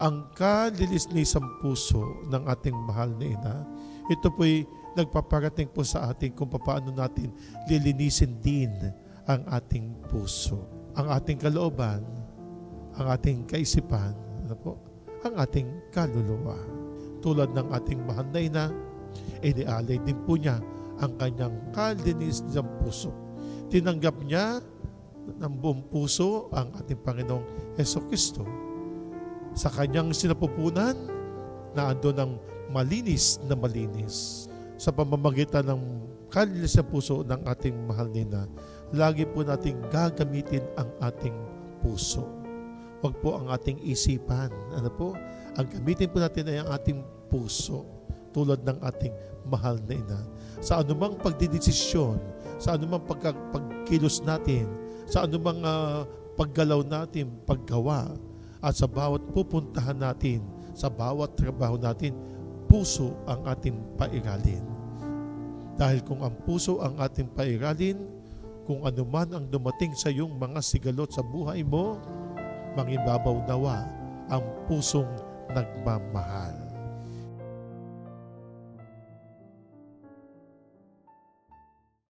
ang kalinis-lisang puso ng ating mahal na ina, ito po'y nagpaparating po sa atin kung paano natin lilinisin din ang ating puso, ang ating kalooban, ang ating kaisipan, ang ating kaluluwa. Tulad ng ating mahal na ina, inialay din po niya ang kanyang kalinis-lisang puso. Tinanggap niya ng buong puso ang ating Panginoong Hesukristo. Sa kanyang sinapupunan na ando ng malinis na malinis. Sa pamamagitan ng kalinis na puso ng ating mahal nina, lagi po nating gagamitin ang ating puso. Huwag po ang ating isipan. Ang gamitin po natin ay ang ating puso, tulad ng ating mahal na ina. Sa anumang pagdidesisyon, sa anumang pagkilos natin, sa anumang paggalaw natin, paggawa, at sa bawat pupuntahan natin, sa bawat trabaho natin, puso ang ating pairalin. Dahil kung ang puso ang ating pairalin, kung anuman ang dumating sa iyong mga sigalot sa buhay mo, mangibabaw nawa ang pusong nagmamahal.